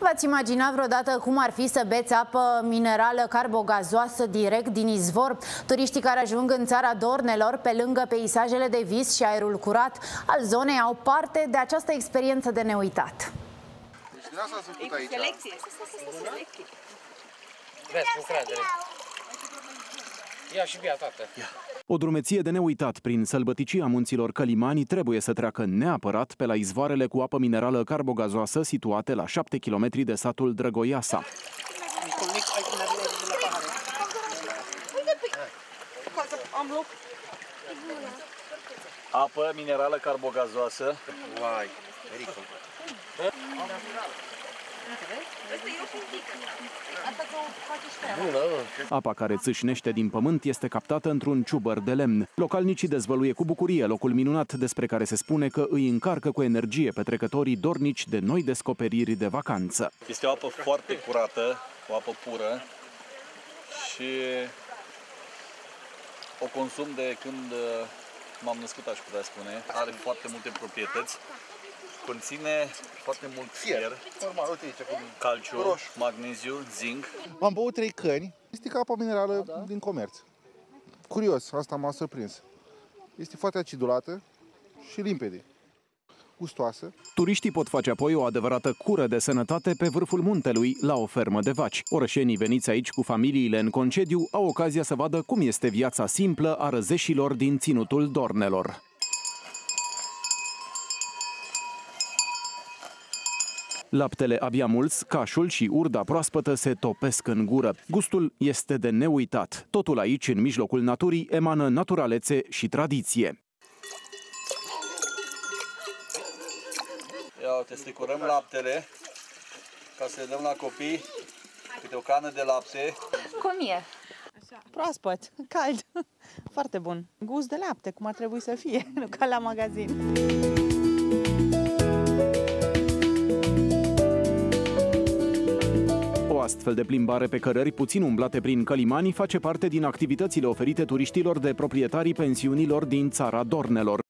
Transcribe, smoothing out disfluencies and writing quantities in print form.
V-ați imaginat vreodată cum ar fi să beți apă minerală carbogazoasă direct din izvor? Turiștii care ajung în țara Dornelor, pe lângă peisajele de vis și aerul curat al zonei, au parte de această experiență de neuitat. Deci din asta ați făcut aici. Selecție. Vezi, cu încredere. Ia și bia, tată. O drumeție de neuitat prin sălbăticia munților Călimani trebuie să treacă neapărat pe la izvoarele cu apă minerală carbogazoasă situate la 7 km de satul Drăgoiasa. Apă minerală carbogazoasă. Uai, Erico. Apa care țâșnește din pământ este captată într-un ciubăr de lemn. Localnicii dezvăluie cu bucurie locul minunat despre care se spune că îi încarcă cu energie petrecătorii dornici de noi descoperiri de vacanță. Este o apă foarte curată, o apă pură și o consum de când m-am născut, aș putea spune. Are foarte multe proprietăți. Conține foarte mult fier, Normal, uite aici, cu calciu, roșu, magneziu, zinc. Am băut 3 căni. Este ca apa minerală din comerț. Curios, asta m-a surprins. Este foarte acidulată și limpede. Gustoasă. Turiștii pot face apoi o adevărată cură de sănătate pe vârful muntelui, la o fermă de vaci. Orășenii veniți aici cu familiile în concediu au ocazia să vadă cum este viața simplă a răzeșilor din ținutul Dornelor. Laptele abia mulț, cașul și urda proaspătă se topesc în gură. Gustul este de neuitat. Totul aici, în mijlocul naturii, emană naturalețe și tradiție. Ia uite, strecurăm laptele ca să le dăm la copii câte o cană de lapte. Cum e? Proaspăt, cald, foarte bun. Gust de lapte, cum ar trebui să fie, nu ca la magazin. O astfel de plimbare pe cărări puțin umblate prin Călimani face parte din activitățile oferite turiștilor de proprietarii pensiunilor din țara Dornelor.